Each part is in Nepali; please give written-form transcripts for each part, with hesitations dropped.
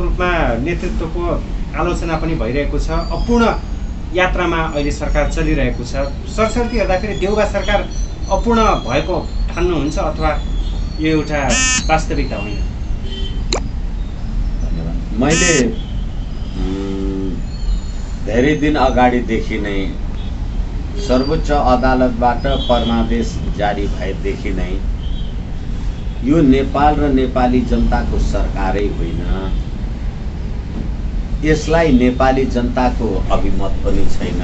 रूपमा नेतृत्वको आलोचना पनि भइरहेको छ। अपूर्ण यात्रामा अहिले सरकार चलिरहेको छ। सरसर्ती हेर्दाखेरि देउबा सरकार अपूर्ण भएको ठान्नुहुन्छ अथवा यो एउटा वास्तविकता होइन? मैले धेरै दिन अगाडिदेखि नै सर्वोच्च अदालतबाट परमादेश जारी भएदेखि नै यो नेपाल र नेपाली जनताको सरकारै होइन, यसलाई नेपाली जनताको अभिमत पनि छैन,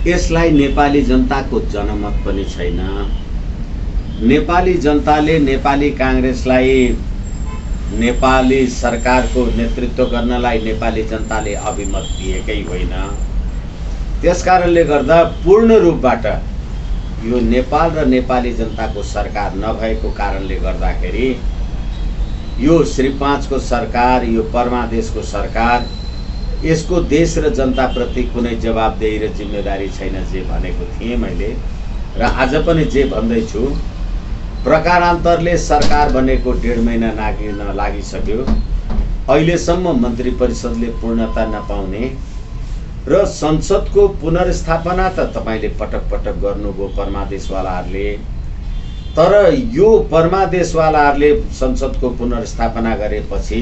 यसलाई नेपाली जनताको जनमत पनि छैन। नेपाली जनताले नेपाली काङ्ग्रेसलाई नेपाली सरकारको नेतृत्व गर्नलाई नेपाली जनताले अभिमत दिएकै होइन। त्यसकारणले गर्दा पूर्ण रूपबाट यो नेपाल र नेपाली जनताको सरकार नभएको कारणले गर्दाखेरि यो श्री 5 को सरकार, यो परमादेशको सरकार, यसको देश र जनताप्रति कुनै जवाबदेही र जिम्मेदारी छैन जे भनेको थिएँ मैले, र आज पनि जे भन्दैछु। प्रकारान्तरले सरकार बनेको 1.5 महिना लागिसक्यो। अहिलेसम्म मन्त्री परिषदले पूर्णता नपाउने र संसदको पुनर्स्थापना त तपाईले पटक पटक गर्नुभयो परमादेशवालाहरूले, तर यो परमादेशवालाहरूले संसदको पुनर्स्थापना गरेपछि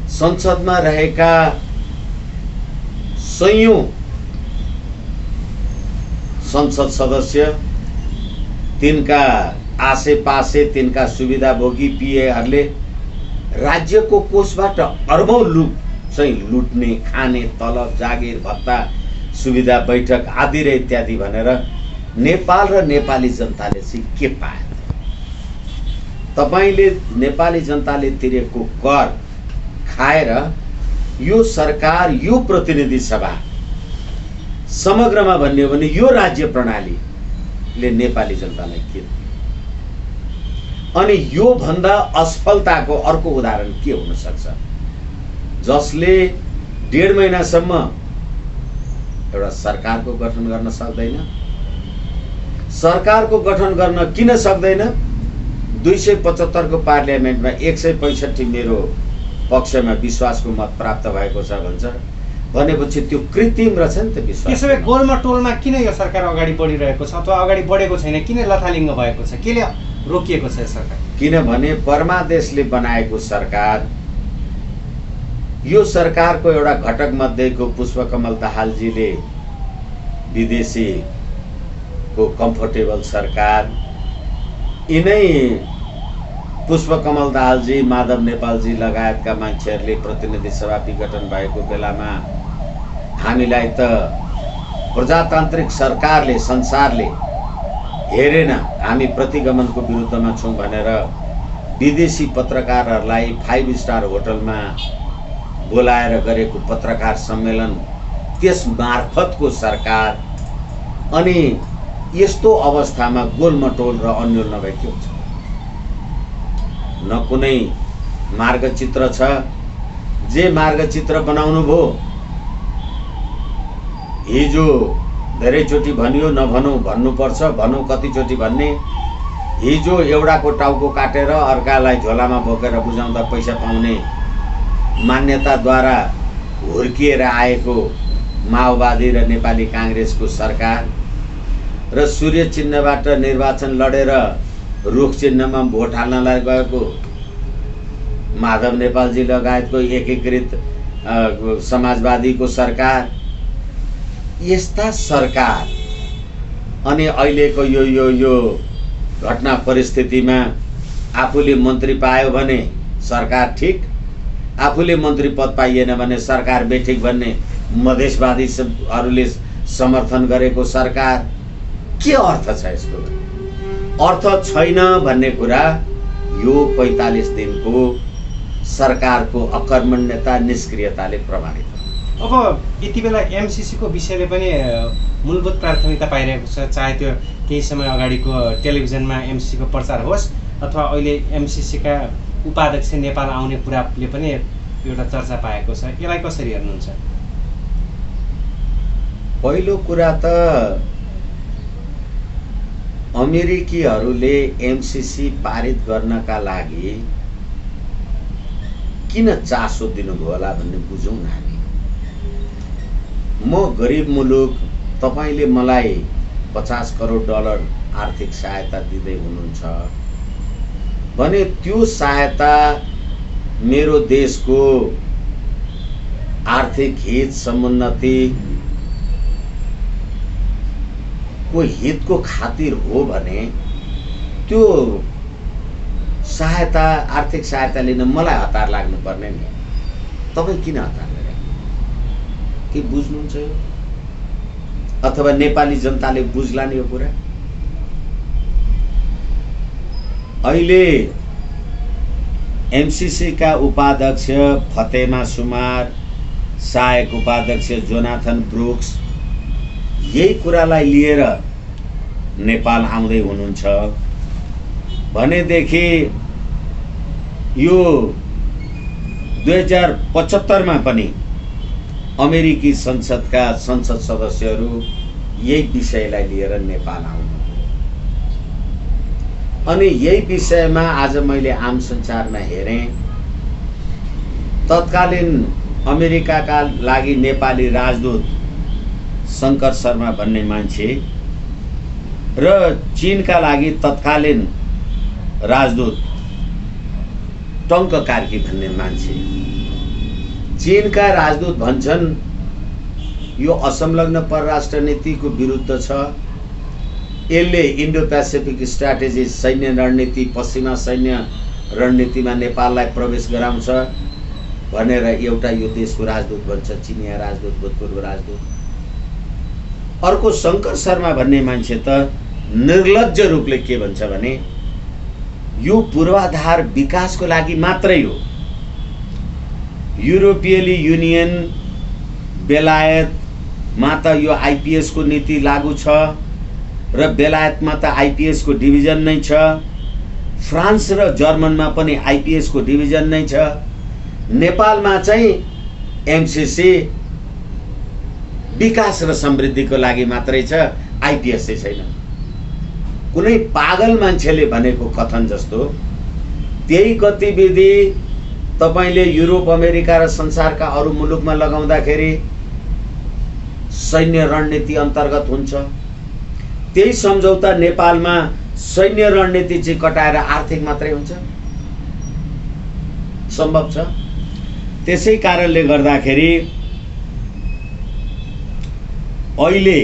संसदमा रहेका सयौं संसद सदस्य, तिनका आसेपासे तिनका सुविधाभोगी पिएहरूले राज्यको कोषबाट अर्बौं लुट्ने, खाने, तलब, जागिर, भत्ता, सुविधा, बैठक आदि र इत्यादि भनेर नेपाल र नेपाली जनताले चाहिँ के पाए? तपाईले नेपाली जनताले तिरेको कर खाएर यो सरकार, यो प्रतिनिधि सभा, समग्रमा भन्ने हो भने यो राज्य प्रणालीले नेपाली जनतालाई के दियो? अनि यो भन्दा असफलताको अर्को उदाहरण के हुन सक्छ? जसले 1.5 महिनासम्म एउटा सरकारको गठन गर्न सक्दैन। सरकारको गठन गर्न किन सक्दैन? 275 को पार्लियामेन्टमा 165 मेरो पक्षमा विश्वासको मत प्राप्त भएको छ भनेपछि त्यो कृत्रिम रहेछ नि त विश्वास। त्यसो भए गोलमा टोलमा किन यो सरकार अगाडि बढिरहेको छ अथवा अगाडि बढेको छैन? किन लथालिङ्ग भएको छ? केले रोकिएको छ सरकार? किनभने परमादेशले बनाएको सरकार, यो सरकारको एउटा घटक मध्येको पुष्पकमल दाहालजीले विदेशीको कम्फर्टेबल सरकार, यिनै पुष्पकमल दाहालजी, माधव नेपालजी लगायतका मान्छेहरूले प्रतिनिधि सभा विघटन भएको बेलामा हामीलाई त प्रजातान्त्रिक सरकारले, संसारले हेरेन, हामी प्रतिगमनको विरुद्धमा छौं भनेर विदेशी पत्रकारहरूलाई 5 स्टार होटलमा बोलाएर गरेको पत्रकार सम्मेलन, त्यस मार्फतको सरकार। अनि यस्तो अवस्थामा गोलमटोल र अन्यल नभए के हुन्छ? न कुनै मार्गचित्र छ। जे मार्गचित्र बनाउनु भो, हिजो धेरैचोटि भनियो, नभनौं भन्नुपर्छ, भनौं कतिचोटि भन्ने। हिजो एउटाको टाउको काटेर अर्कालाई झोलामा बोकेर बुझाउँदा पैसा पाउने मान्यताद्वारा हुर्किएर आएको माओवादी र नेपाली काङ्ग्रेसको सरकार र सूर्य चिन्हबाट निर्वाचन लडेर रुख चिन्हमा भोट हाल्नलाई गएको माधव नेपालजी लगायतको एकीकृत समाजवादीको सरकार, यस्ता सरकार। अनि अहिलेको यो घटना परिस्थितिमा आफूले मन्त्री पायो भने सरकार ठीक, आफूले मन्त्री पद पाइएन भने सरकार बेठिक भन्ने मधेसवादीहरूले समर्थन गरेको सरकार, के अर्थ छ यसको? अर्थ छैन भन्ने कुरा यो 45 दिनको सरकारको अकर्मण्यता, निष्क्रियताले प्रमाणित हो। अब यति बेला एमसीसी को विषयले पनि मूलभूत प्राथमिकता पाइरहेको छ। चाहे त्यो केही समय अगाडिको टेलिभिजनमा एमसीसी को प्रचार होस् अथवा अहिले एमसीसी का उपाध्यक्ष नेपाल आउने कुराले पनि एउटा चर्चा पाएको छ। यसलाई कसरी हेर्नुहुन्छ? पहिलो कुरा त अमेरिकीहरूले एमसीसी पारित गर्नका लागि किन चासो दिनुभयो होला भन्ने बुझौँ न हामी। म गरिब मुलुक, तपाईँले मलाई 50 करोड डलर आर्थिक सहायता दिँदै हुनुहुन्छ भने त्यो सहायता मेरो देशको आर्थिक हित, समुन्नति को हितको खातिर हो भने त्यो सहायता, आर्थिक सहायता लिन मलाई हतार लाग्नु पर्ने नि। तपाईँ किन हतार गरे? के बुझ्नुहुन्छ यो? अथवा नेपाली जनताले बुझ्ला नि यो कुरा? अहिले एमसीसी का उपाध्यक्ष फतेमा सुमार, सहायक उपाध्यक्ष जोनाथन ब्रुक्स यही कुरालाई लिएर नेपाल आउँदै हुनुहुन्छ भनेदेखि यो 2075 मा पनि अमेरिकी संसदका संसद सदस्यहरू यही विषयलाई लिएर नेपाल आउनु। अनि यही विषयमा आज मैले आम सञ्चारमा हेरेँ, तत्कालीन अमेरिकाका लागि नेपाली राजदूत शङ्कर शर्मा भन्ने मान्छे र चीनका लागि तत्कालीन राजदूत टङ्क कार्की भन्ने मान्छे। चीनका राजदूत भन्छन् यो असंलग्न परराष्ट्र नीतिको विरुद्ध छ, यसले इन्डो पेसिफिक स्ट्राटेजी, सैन्य रणनीति, पश्चिमा सैन्य रणनीतिमा नेपाललाई प्रवेश गराउँछ भनेर एउटा यो देशको राजदूत भन्छ, चिनिया राजदूत, भूतपूर्व राजदूत। अर्को शङ्कर शर्मा भन्ने मान्छे त निर्लज्ज रूपले के भन्छ भने यो पूर्वाधार विकासको लागि मात्रै हो। युरोपियली युनियन, बेलायतमा त यो आइपीएस को नीति लागू छ र बेलायतमा त आइपीएस को डिभिजन नै छ, फ्रान्स र जर्मनमा पनि आइपीएस को डिभिजन नै छ। नेपालमा चाहिँ एमसीसी विकास र समृद्धिको लागि मात्रै छ, आइपीएस चाहिँ छैन। कुनै पागल मान्छेले भनेको कथन जस्तो त्यही गतिविधि तपाईले युरोप, अमेरिका र संसारका अरू मुलुकमा लगाउँदाखेरि सैन्य रणनीति अन्तर्गत हुन्छ। त्यही सम्झौता नेपालमा सैन्य रणनीति चाहिँ कटाएर आर्थिक मात्रै हुन्छ, सम्भव छ। त्यसै कारणले गर्दाखेरि अहिले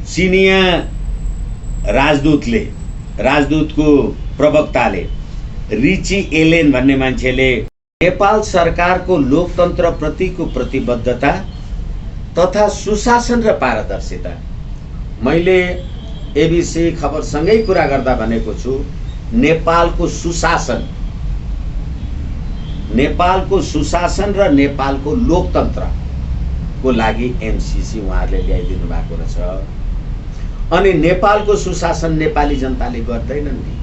चिनिया राजदूतको प्रवक्ताले रिची एलेन भन्ने मान्छेले नेपाल सरकारको लोकतन्त्र प्रतिको प्रतिबद्धता तथा सुशासन र पारदर्शिता, मैले एबीसी खबरसँगै कुरा गर्दा भनेको छु, नेपालको सुशासन र नेपालको लोकतन्त्रको लागि एमसीसी उहाँहरूले ल्याइदिनु भएको रहेछ। अनि नेपालको सुशासन नेपाली जनताले गर्दैनन् नि।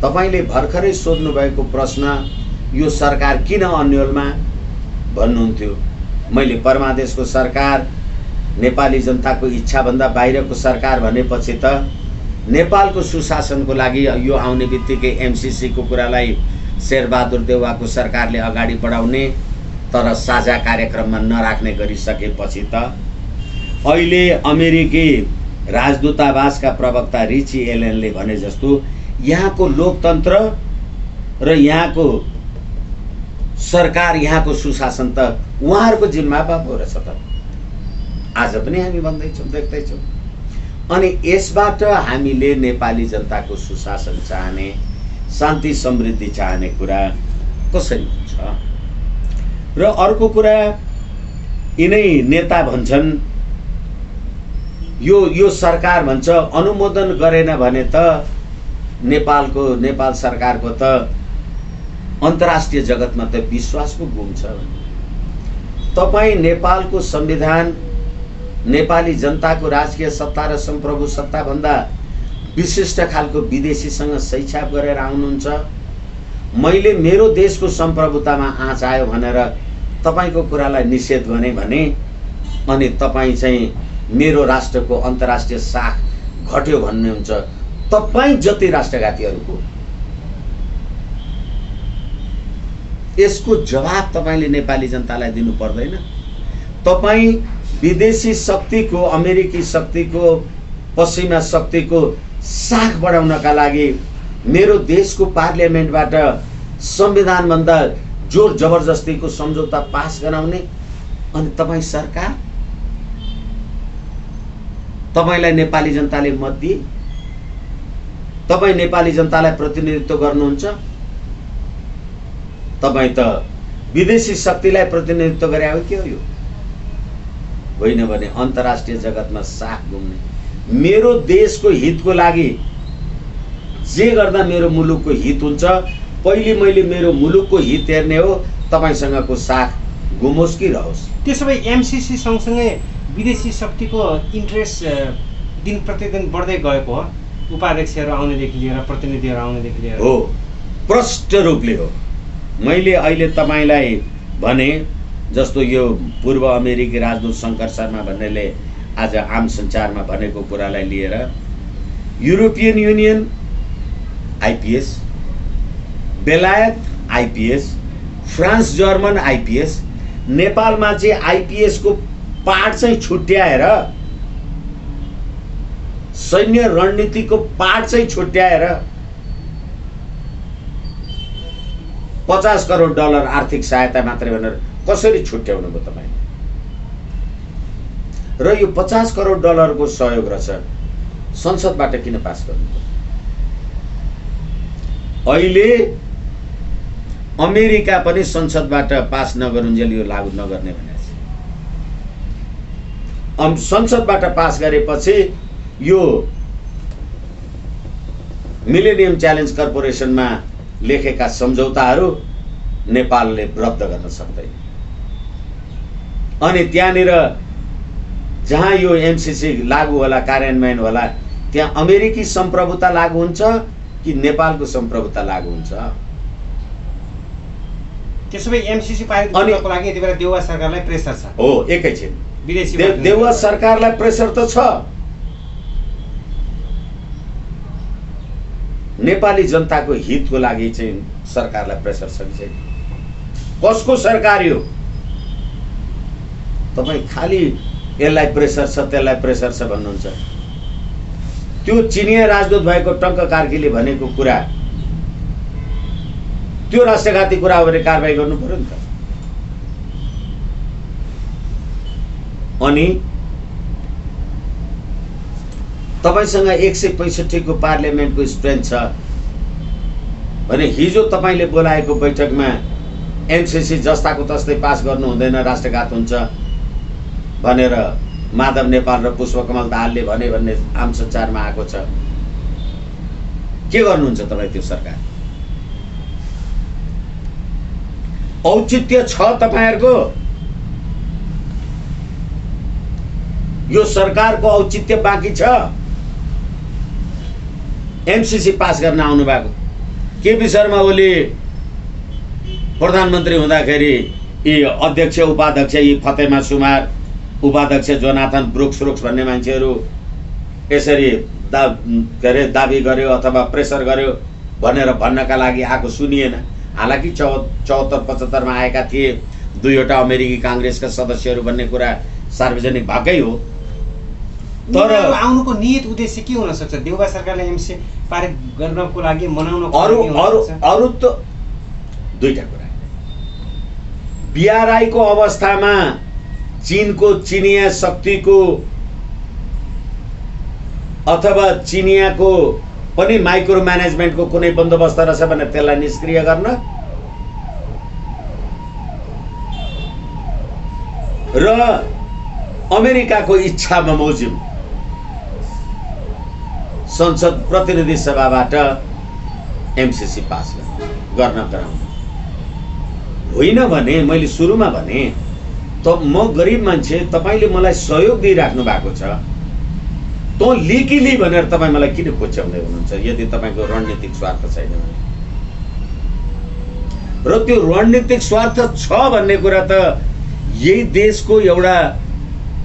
तपाईले भर्खरै सोध्नु भएको प्रश्न, यो सरकार किन अन्यलमा भन्नुहुन्थ्यो। मैले परमादेशको सरकार, नेपाली जनताको इच्छा भन्दा बाहिरको सरकार भनेपछि त नेपालको सुशासनको लागि यो आउने बित्तिकै एमसीसी को कुरालाई शेरबहादुर देउवाको सरकारले अगाडि बढाउने तर साझा कार्यक्रममा नराख्ने गरिसकेपछि त अहिले अमेरिकी राजदूतावासका प्रवक्ता रिची एलेनले भने जस्तो यहाँको लोकतन्त्र र यहाँको सरकार, यहाँको सुशासन त उहाँहरूको जिम्मामा पो रहेछ त। आज पनि हामी भन्दैछौँ, देख्दैछौँ। अनि यसबाट हामीले नेपाली जनताको सुशासन चाहने, शान्ति समृद्धि चाहने कुरा कसरी हुन्छ? र अर्को कुरा, यिनै नेता भन्छन् यो सरकार भन्छ अनुमोदन गरेन भने त नेपाल सरकारको त अन्तर्राष्ट्रिय जगतमा त विश्वासको गुम छ। तपाईँ नेपालको संविधान, नेपाली जनताको राजकीय सत्ता र संप्रभु सत्ता भन्दा विशिष्ट खालको विदेशीसँग सैछाप गरेर आउनुहुन्छ। मैले मेरो देशको संप्रभुतामा आँच आयो भनेर तपाईको कुरालाई निषेध भने अनि तपाईँ चाहिँ मेरो राष्ट्रको अन्तर्राष्ट्रिय साख घट्यो भन्नुहुन्छ। तपाईँ जति राष्ट्रघातीहरूको यसको जवाब तपाईँले नेपाली जनतालाई दिनु पर्दैन। तपाईँ विदेशी शक्तिको, अमेरिकी शक्तिको, पश्चिमा शक्तिको साख बढाउनका लागि मेरो देशको पार्लियामेन्टबाट संविधानभन्दा जोर जबरजस्तीको सम्झौता पास गराउने, अनि तपाईँ सरकार, तपाईँलाई नेपाली जनताले मत दिए, तपाईँ नेपाली जनतालाई प्रतिनिधित्व गर्नुहुन्छ, तपाईँ त विदेशी शक्तिलाई प्रतिनिधित्व गरे हो के हो यो? होइन भने अन्तर्राष्ट्रिय जगतमा साख घुम्ने, मेरो देशको हितको लागि जे गर्दा मेरो मुलुकको हित हुन्छ, पहिले मैले मेरो मुलुकको हित हेर्ने हो। तपाईँसँगको साख घुमोस् कि रहोस्। त्यसो भए एमसीसी सँगसँगै विदेशी शक्तिको इन्ट्रेस्ट दिन प्रतिदिन बढ्दै गएको हो, उपाध्यक्षहरू आउनेदेखि लिएर प्रतिनिधिहरू आउनेदेखि लिएर? हो, प्रष्ट रूपले हो। मैले अहिले तपाईँलाई भने जस्तो यो पूर्व अमेरिकी राजदूत शङ्कर शर्मा भन्नेले आज आम सञ्चारमा भनेको कुरालाई लिएर युरोपियन युनियन आइपिएस, बेलायत आइपिएस, फ्रान्स जर्मन आइपिएस, नेपालमा चाहिँ आइपिएस को पाठ चाहिँ छुट्याएर, सैन्य रणनीतिको पाठ चाहिँ छुट्याएर $50 करोड आर्थिक सहायता मात्रै भनेर कसरी छुट्याउनु भयो तपाईले? र यो $50 करोड को सहयोग रहेछ संसदबाट किन पास गर्नु? अहिले अमेरिका पनि संसदबाट पास नगरुन्जेल यो लागू नगर्ने भनेको छ। संसदबाट पास गरेपछि यो मिलेनियम च्यालेन्ज कर्पोरेसनमा लेखेका सम्झौताहरू नेपालले रद्द गर्न सक्दैन। अनि त्यहाँनिर जहाँ यो एमसीसी लागू होला, कार्यान्वयन होला, त्यहाँ अमेरिकी सम्प्रभुता लागू हुन्छ कि नेपालको सम्प्रभुता लागू हुन्छ? त्यसो भए एमसीसी पारित गर्नको लागि यति बेला देउवा सरकारलाई प्रेसर छ? हो, एकैछिन विदेशी देउवा सरकारलाई प्रेसर त छ। नेपाली जनताको हितको लागि चाहिँ सरकारलाई प्रेसर छ कि छैन? कसको सरकार यो? तपाईँ खाली यसलाई प्रेसर छ त्यसलाई प्रेसर छ भन्नुहुन्छ। त्यो चिनिया राजदूत भएको टङ्क कार्कीले भनेको कुरा, त्यो राष्ट्रघाती कुरा हो भने कारबाही गर्नु पर्यो नि त। अनि तपाईसँग 165 को पार्लियामेन्टको स्ट्रेन्थ छ भने हिजो तपाईँले बोलाएको बैठकमा एमसीसी जस्ताको तस्तै पास गर्नु हुँदैन, राष्ट्रघात हुन्छ भनेर माधव नेपाल र पुष्पकमल दाहालले भने भन्ने आम सञ्चारमा आएको छ। के गर्नुहुन्छ तपाईँ? त्यो सरकार औचित्य छ तपाईहरुको? यो सरकारको औचित्य बाँकी छ? एमसीसी पास गर्न आउनु भएको केपी शर्मा ओली प्रधानमन्त्री हुँदाखेरि यी अध्यक्ष उपाध्यक्ष, यी फतेमा सुमार, उपाध्यक्ष जोनाथन ब्रुक्स भन्ने मान्छेहरू यसरी दाबी गर्यो अथवा प्रेसर गर्यो भनेर भन्नका लागि आएको सुनिएन। हालाकि 74-75 मा आएका थिए, 2वटा अमेरिकी कांग्रेसका सदस्यहरू भन्ने कुरा सार्वजनिक भएकै हो। तर आउनुको नियत उद्देश्य के हुन सक्छ? देउबा सरकारले एमसी पारित गर्नको लागि, मनाउनको लागि अरु त दुईटा कुरा। बीआरआई को अवस्थामा चीनको, चिनिया शक्तिको अथवा चिनियाको पनि माइक्रो म्यानेजमेन्टको कुनै बन्दोबस्त रहेछ भने त्यसलाई निष्क्रिय गर्न र अमेरिकाको इच्छा बमोजिम संसद प्रतिनिधि सभाबाट एमसीसी पास गर्न गराउनु होइन भने मैले सुरुमा भने त म गरिब मान्छे, तपाईले मलाई सहयोग दिइराख्नु भएको छ, त लिकिली भनेर तपाईँ मलाई किन खोच्याउँदै हुनुहुन्छ यदि तपाईको रणनीतिक स्वार्थ छैन भने? र त्यो रणनीतिक स्वार्थ छ भन्ने कुरा त यही देशको एउटा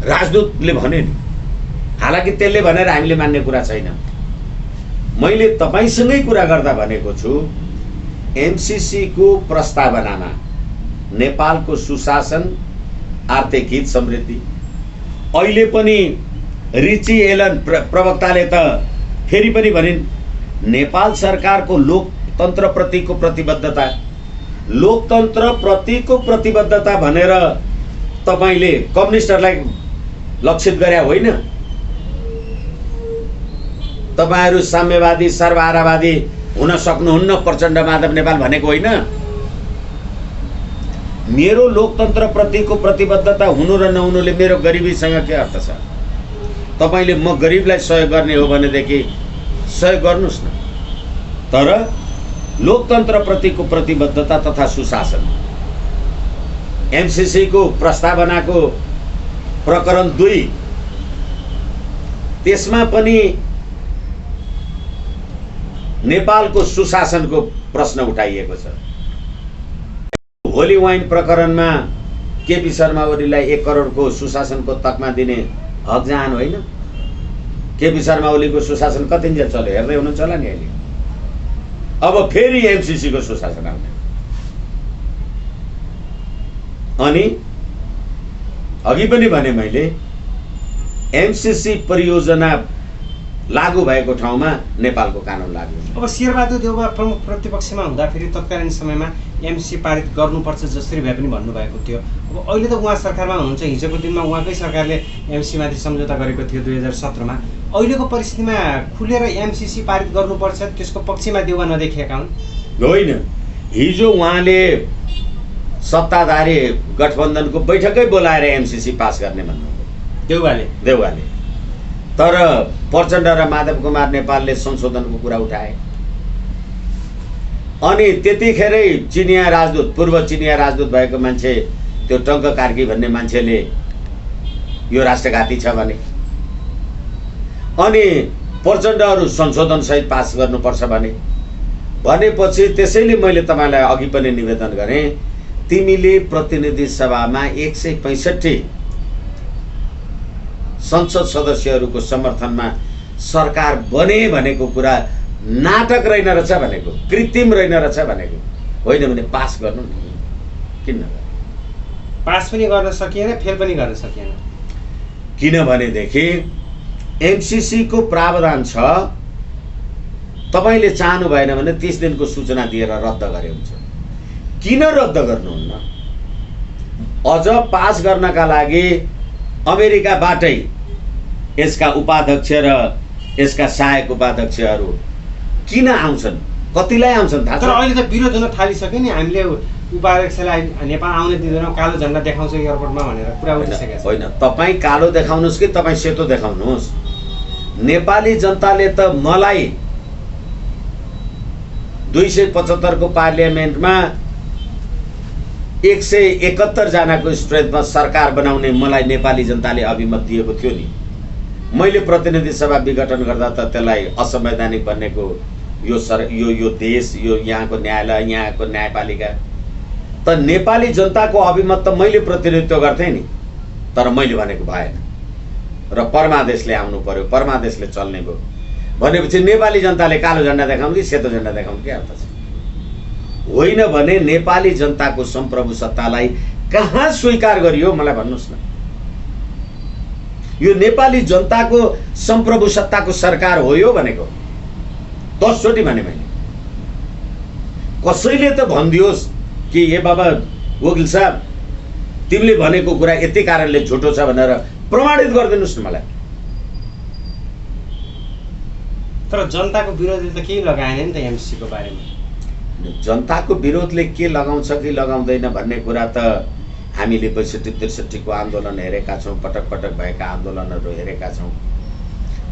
राजदूतले भने नि। हालाकि त्यसले भनेर हामीले मान्ने कुरा छैन। मैले तपाईसँगै कुरा गर्दा भनेको छु, एमसीसी को प्रस्तावनामा नेपालको सुशासन, आर्थिक हित, समृद्धि, अहिले पनि रिची एलन प्रवक्ताले त फेरि पनि भनिन् नेपाल सरकारको लोकतन्त्रप्रतिको प्रतिबद्धता भनेर तपाईले कम्युनिस्टहरूलाई लक्षित गरे होइन। तपाईहरु साम्यवादी सर्वहारावादी हुन सक्नुहुन्न प्रचण्ड माधव नेपाल भनेको होइन। मेरो लोकतन्त्रप्रतिको प्रतिबद्धता हुनु र नहुनुले मेरो गरिबीसँग के अर्थ छ? तपाईले म गरिबलाई सहयोग गर्ने हो भनेदेखि सहयोग गर्नुस् न, तर लोकतन्त्रप्रतिको प्रतिबद्धता तथा सुशासन, एमसीसी को प्रस्तावनाको प्रकरण 2 त्यसमा पनि नेपालको सुशासनको प्रश्न उठाइएको छ। होली वाइन प्रकरणमा केपी शर्मा ओलीलाई 1 करोडको सुशासनको तकमा दिने हक जहान होइन। केपी शर्मा ओलीको सुशासन कतिन्जेल चल्यो हेर्दै हुनुहुन्छ होला नि अहिले। अब फेरि एमसीसी को सुशासन आउने। अनि अघि पनि भने मैले एमसीसी परियोजना लागू भएको ठाउँमा नेपालको कानुन लागू हुन्छ। अब शेरबहादुर देउवा प्रमुख प्रतिपक्षमा हुँदाखेरि तत्कालीन समयमा एमसी पारित गर्नुपर्छ जसरी भए पनि भन्नुभएको थियो। अब अहिले त उहाँ सरकारमा हुनुहुन्छ, हिजोको दिनमा उहाँकै सरकारले एमसीमाथि सम्झौता गरेको थियो 2017 मा। अहिलेको परिस्थितिमा खुलेर एमसीसी पारित गर्नुपर्छ त्यसको पक्षमा देउवा नदेखिएका हुन् होइन। हिजो उहाँले सत्ताधारी गठबन्धनको बैठकै बोलाएर एमसीसी पास गर्ने भन्नुभयो देउवाले, तर प्रचण्ड र माधव कुमार नेपालले संशोधनको कुरा उठाए। अनि त्यतिखेरै चिनिया राजदूत, पूर्व चिनिया राजदूत भएको मान्छे त्यो टङ्क कार्की भन्ने मान्छेले यो राष्ट्रघाती छ भने, अनि प्रचण्डहरू संशोधन सहित पास गर्नुपर्छ भनेपछि त्यसैले मैले तपाईलाई अघि पनि निवेदन गरेँ, तिमीले प्रतिनिधि सभामा 165 संसद सदस्यहरूको समर्थनमा सरकार बने भनेको कुरा नाटक रहेन रहेछ भनेको, कृत्रिम रहेन रहेछ भनेको होइन भने पास गर्नु नि। किन पास पनि गर्न सकिएन, फेल पनि गर्न सकिएन? किनभनेदेखि एमसीसी को प्रावधान छ, तपाईले चाहनु भएन भने 30 दिनको सूचना दिएर रद्द गरे हुन्छ। किन रद्द गर्नुहुन्न? अझ पास गर्नका लागि अमेरिकाबाटै यसका उपाध्यक्ष र यसका सहायक उपाध्यक्षहरू किन आउँछन्? कतिलाई आउँछन् थाहा छ? तर अहिले त विरोध हुन थालिसक्यो नि। हामीले उपाध्यक्षलाई नेपाल आउन दिँदैनौँ, कालो झन्डा देखाउँछ एयरपोर्टमा भनेर कुरा उठिसकेको छ। होइन, तपाईँ कालो देखाउनुहोस् कि तपाईँ सेतो देखाउनुहोस्, नेपाली जनताले त मलाई 275 को पार्लियामेन्टमा 171 जनाको स्ट्रेन्थमा सरकार बनाउने मलाई नेपाली जनताले अभिमत दिएको थियो नि। मैले प्रतिनिधि सभा विघटन गर्दा त त्यसलाई असंवैधानिक बन्नेको यो देश, यो यहाँको न्यायालय, यहाँको न्यायपालिका त नेपाली जनताको अभिमत त मैले प्रतिनिधित्व गर्थेँ नि, तर मैले भनेको भएन र परमादेशले आउनु पर्यो, परमादेशले चल्ने भयो भनेपछि नेपाली जनताले कालो झन्डा देखाउनु कि सेतो झन्डा देखाउनु के अर्थ छ? होइन भने नेपाली जनताको सम्प्रभु सत्तालाई कहाँ स्वीकार गरियो मलाई भन्नुहोस् न। यो नेपाली जनताको सम्प्रभु सत्ताको सरकार हो यो भनेको 10 चोटि भने मैले। कसैले त भनिदियोस् कि ए बाबा वकिल साहब तिमीले भनेको कुरा यति कारणले झुटो छ भनेर प्रमाणित गरिदिनुस् न मलाई। तर जनताको विरोधले त केही लगाएन नि त एमसीसी को बारेमा। जनताको विरोधले के लगाउँछ कि लगाउँदैन भन्ने कुरा त हामीले 62-63 को आन्दोलन हेरेका छौँ, पटक पटक भएका आन्दोलनहरू हेरेका छौँ।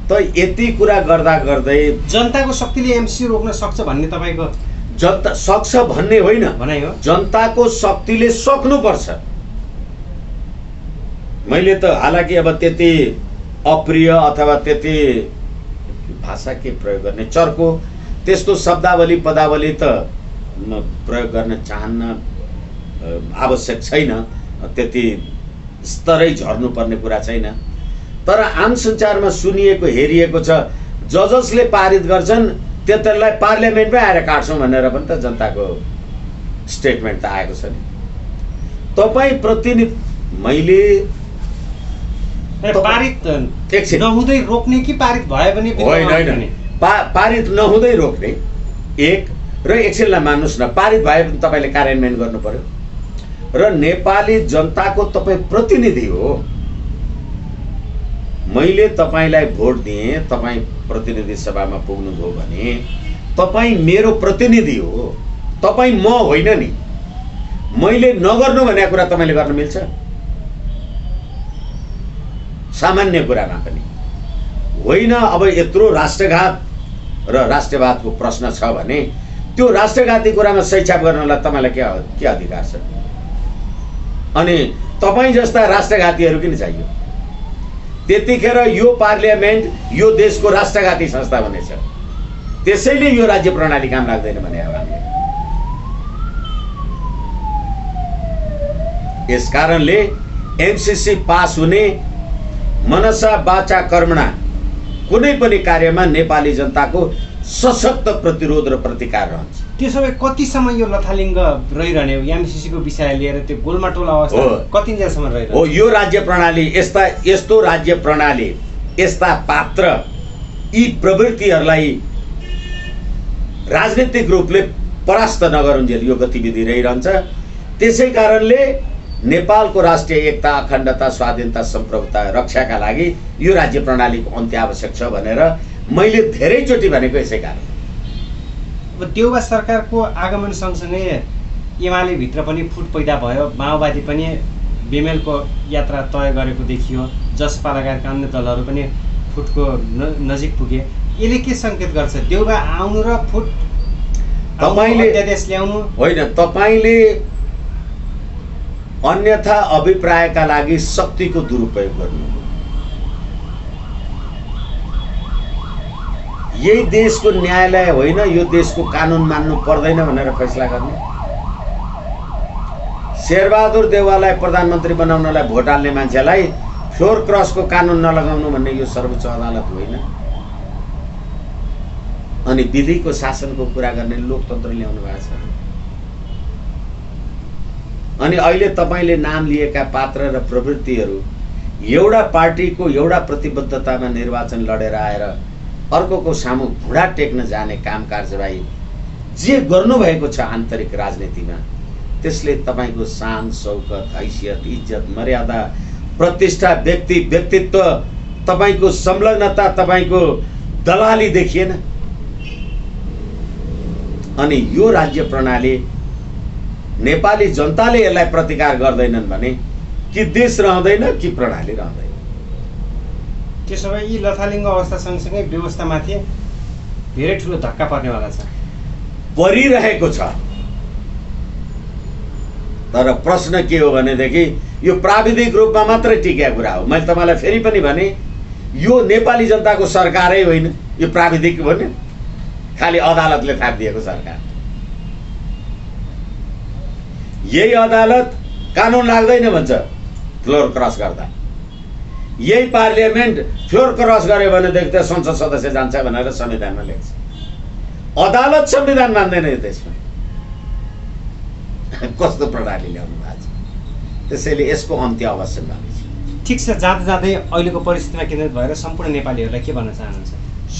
त यति कुरा गर्दा गर्दै जनताको शक्तिले एमसीसी रोक्न सक्छ भन्ने तपाईको जनता सक्छ भन्ने होइन भनाइ हो। जनताको शक्तिले सक्नुपर्छ। मैले त हालाकि अब त्यति अप्रिय अथवा त्यति भाषा के प्रयोग गर्ने चर्को त्यस्तो शब्दावली पदावली त प्रयोग गर्न चाहन्न, आवश्यक छैन, त्यति स्तरै झर्नुपर्ने कुरा छैन। तर आम सञ्चारमा सुनिएको हेरिएको छ, जजसले पारित गर्छन् त्यसलाई पार्लियामेन्टमै आएर काट्छौँ भनेर पनि त जनताको स्टेटमेन्ट त आएको छ नि। तपाईँ प्रतिनिधि मैले पारित एकछिन नहुँदै रोक्ने कि पारित भयो भने होइन पारित नहुँदै रोक्ने एक, र एकछिनलाई मान्नुहोस् न, पारित भए पनि तपाईँले कार्यान्वयन गर्नु पर्यो। र नेपाली जनताको तपाईँ प्रतिनिधि हो। मैले तपाईँलाई भोट दिएँ, तपाईँ प्रतिनिधि सभामा पुग्नुभयो भने तपाईँ मेरो प्रतिनिधि हो, तपाईँ म होइन नि। मैले नगर्नु भनेको कुरा तपाईँले गर्न मिल्छ? सामान्य कुरामा पनि होइन। अब यत्रो राष्ट्रघात र राष्ट्रवादको प्रश्न छ भने त्यो राष्ट्रघाती कुरामा सैछाप गर्नलाई तपाईँलाई के अधिकार छ? अनि तपाईँ जस्ता राष्ट्रघातीहरू किन चाहियो? त्यतिखेर यो पार्लियामेन्ट यो देशको राष्ट्रघाती संस्था हुनेछ। त्यसैले यो राज्य प्रणाली काम लाग्दैन भने अब हामीले यस कारणले एमसीसी पास हुने मनसा वाचा कर्मणा कुनै पनि कार्यमा नेपाली जनताको सशक्त प्रतिरोध र प्रतिकार रहन्छ। त्यसो भए कतिसम्म यो लथालिङ्ग रहिरहने हो? एमसीसीको विषय लिएर त्यो गोलमाटोल अवस्था कतिन्जेलसम्म रहिरहन्छ? हो, यो राज्य प्रणाली यस्तो राज्य प्रणाली, यस्ता पात्र, यी प्रवृत्तिहरूलाई राजनीतिक रूपले परास्त नगरुन्जेल यो गतिविधि रहिरहन्छ। त्यसै कारणले नेपालको राष्ट्रिय एकता, अखण्डता, स्वाधीनता, सम्प्रभुता रक्षाका लागि यो राज्य प्रणालीको अन्त्य आवश्यक छ भनेर मैले धेरैचोटि भनेको यसै कारण। अब देउबा सरकारको आगमन सँगसँगै एमाले भित्र पनि फुट पैदा भयो। माओवादी पनि बेमेलको यात्रा तय गरेको देखियो। जसपा लगायतका अन्य दलहरू पनि फुटको नजिक पुगे। यसले के सङ्केत गर्छ? देउबा आउनु र फुट तपाईँले अध्यादेश ल्याउनु होइन, तपाईँले अन्यथा अभिप्रायका लागि शक्तिको दुरुपयोग गर्नु। यही देशको न्यायालय होइन, यो देशको कानुन मान्नु पर्दैन भनेर फैसला गर्ने। शेरबहादुर देउवालाई प्रधानमन्त्री बनाउनलाई भोट हाल्ने मान्छेलाई फ्लोर क्रसको कानुन नलगाउनु भन्ने यो सर्वोच्च अदालत होइन। अनि विधिको शासनको कुरा गर्ने लोकतन्त्र ल्याउनु भएको छ। अनि अहिले तपाईँले नाम लिएका पात्र र प्रवृत्तिहरू एउटा पार्टीको एउटा प्रतिबद्धतामा निर्वाचन लडेर आएर अर्कोको सामु घुँडा टेक्न जाने काम कारबाही जे गर्नुभएको छ आन्तरिक राजनीतिमा, त्यसले तपाईँको शान, शौकत, हैसियत, इज्जत, मर्यादा, प्रतिष्ठा, व्यक्तित्व, तपाईँको संलग्नता, तपाईँको दलाली देखिएन। अनि यो राज्य प्रणाली नेपाली जनताले यसलाई प्रतिकार गर्दैनन् भने कि देश रहँदैन कि प्रणाली रहँदैन। त्यसो भए यी लथालिङ्ग अवस्था सँगसँगै व्यवस्थामाथि धेरै ठुलो धक्का पर्नेवाला छ, परिरहेको छ। तर प्रश्न के हो भनेदेखि यो प्राविधिक रूपमा मात्रै टिकेको कुरा हो। मैले तपाईँलाई फेरि पनि भने यो नेपाली जनताको सरकारै होइन, यो प्राविधिक हो नि, खालि अदालतले थापिदिएको सरकार। यही अदालत कानुन लाग्दैन भन्छ फ्लोर क्रस गर्दा, यही पार्लियामेन्ट फ्लोर क्रस गर्यो भनेदेखि त संसद सदस्य जान्छ भनेर संविधानमा लेख्छ। अदालत संविधान मान्दैन यो देशमा। कस्तो प्रणाली ल्याउनु भएको छ? त्यसैले यसको अन्त्य अवश्य भएको छ। ठिक छ, जाँदा जाँदै अहिलेको परिस्थितिमा केन्द्रित भएर सम्पूर्ण नेपालीहरूलाई के भन्न चाहनुहुन्छ?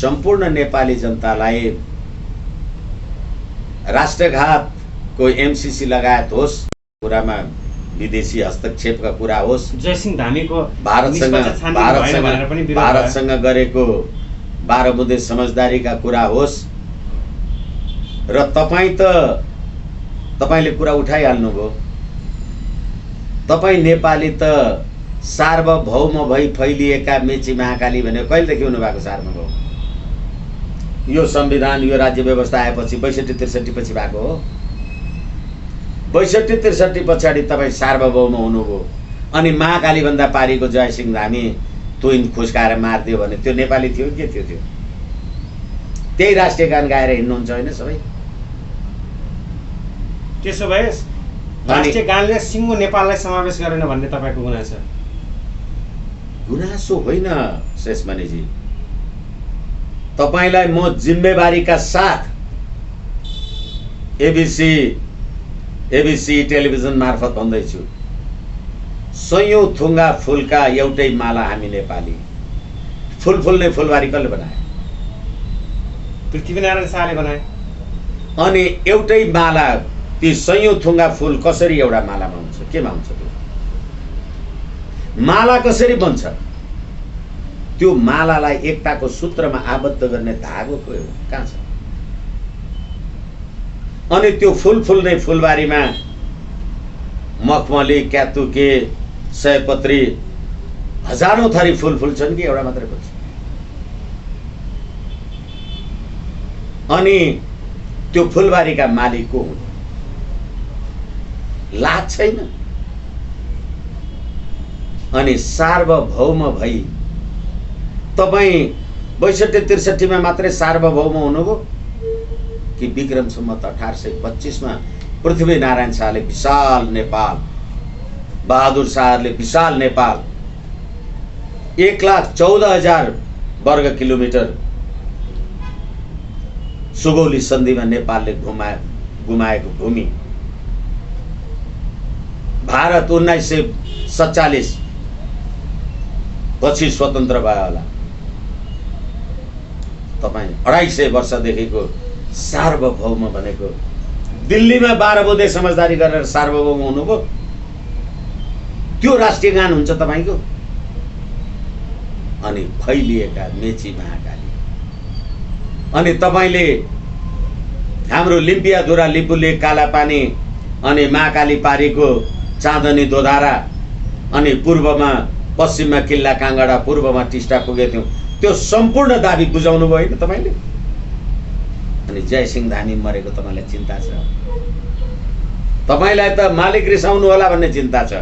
सम्पूर्ण नेपाली जनतालाई राष्ट्रघातको एमसीसी लगायत होस्, कुरामा विदेशी हस्तक्षेपका कुरा होस्, जयसिंह धामीको भारतसँग गरेको 12 बुँदे समझदारीका कुरा होस्, र तपाईँले कुरा उठाइहाल्नुभयो। तपाईँ नेपाली त सार्वभौम भई फैलिएका मेची महाकाली भनेर कहिलेदेखि हुनु भएको सार्वभौम? यो संविधान, यो राज्य व्यवस्था आएपछि 62-63 पछि भएको हो। 62-63 पछाडि तपाईँ सार्वभौम हुनुभयो। अनि महाकाली भन्दा पारीको जयसिंह धामी तुइन खुस्काएर मारिदियो भने त्यो नेपाली थियो के थियो? त्यो त्यही राष्ट्रिय गान गाएर हिँड्नुहुन्छ होइन सबै? त्यसो भए राष्ट्रिय गानले सिङ्गो नेपाललाई समावेश गरेन भन्ने तपाईँको गुनासो? गुनासो होइन शेषमणिजी, तपाईलाई म जिम्मेवारीका साथ एबिसी टेलिभिजन मार्फत भन्दैछु, सयौं थुङ्गा फुलका एउटै माला हामी नेपाली। फुल फुल्ने फुलबारी कसले बनायो? पृथ्वीनारायण शाहले बनाए। अनि एउटै माला, ती सयौं थुङ्गा फुल कसरी एउटा मालामा हुन्छ? केमा हुन्छ त्यो माला? कसरी बन्छ? त्यो मालालाई एकताको सूत्रमा आबद्ध गर्ने धागो कहाँ छ? अनि त्यो फुल फुल्ने फुलबारीमा मखमली, क्यातुके, सयपत्री, हजारौं थरी फुल फुल्छन् कि एउटा मात्रै फुल्छ? अनि त्यो फुलबारीका मालिक को हुन्? लाज छैन? अनि सार्वभौम भई तपाई 62-63 मा मात्रै सार्वभौम हुनुभयो कि विक्रम सम्वत 1825 मा पृथ्वीनारायण शाहले विशाल नेपाल, बहादुर शाहले विशाल नेपाल 1,14,000 वर्ग किलोमिटर सुगौली सन्धिमा नेपालले गुमाएको भूमि। भारत 1947 पछि स्वतन्त्र भयो होला। तपाई 250 वर्षदेखिको सार्वभौम भनेको दिल्लीमा 12 बुँदे समझदारी गरेर सार्वभौम हुनुभयो। त्यो राष्ट्रिय गान हुन्छ तपाईको? अनि फैलिएका मेची महाकाली। अनि तपाईले हाम्रो लिम्पियाधुरा, लिपुले, कालापानी अनि महाकाली पारीको चाँदनी दोधारा, अनि पूर्वमा पश्चिममा किल्ला काङ्गडा, पूर्वमा टिस्टा पुगेथ्यौं। त्यो सम्पूर्ण दाबी बुझाउनु भयो नि तपाईले। अनि जयसिंह धामी मरेको तपाईलाई चिन्ता छ? तपाईलाई त मालिक रिसाउनु होला भन्ने चिन्ता छ।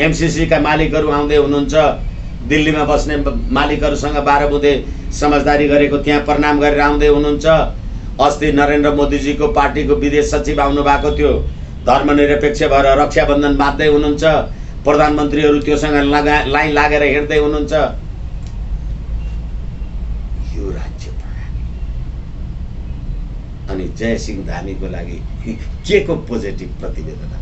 एमसीसी का मालिकहरू आउँदै हुनुहुन्छ, दिल्लीमा बस्ने मालिकहरूसँग 12 बुँदे समझदारी गरेको त्यहाँ प्रणाम गरेर आउँदै हुनुहुन्छ। अस्ति नरेन्द्र मोदीजीको पार्टीको विदेश सचिव आउनु भएको थियो, धर्मनिरपेक्ष भएर रक्षाबन्धन बाँध्दै हुनुहुन्छ। प्रधानमन्त्रीहरू त्योसँग लाइन लागेर हिँड्दै हुनुहुन्छ। यो राज्य प्रणाली अनि जयसिंह धामीको लागि के को पोजिटिभ प्रतिवेदन?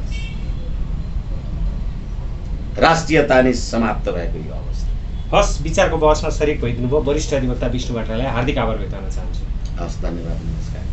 राष्ट्रियता नै समाप्त भएको यो अवस्था। हस्, विचारको बहसमा सरिक भइदिनु भयो वरिष्ठ अधिवक्ता विष्णु भट्टराईलाई हार्दिक आभार व्यक्त गर्न चाहन्छु। हस्, धन्यवाद, नमस्कार।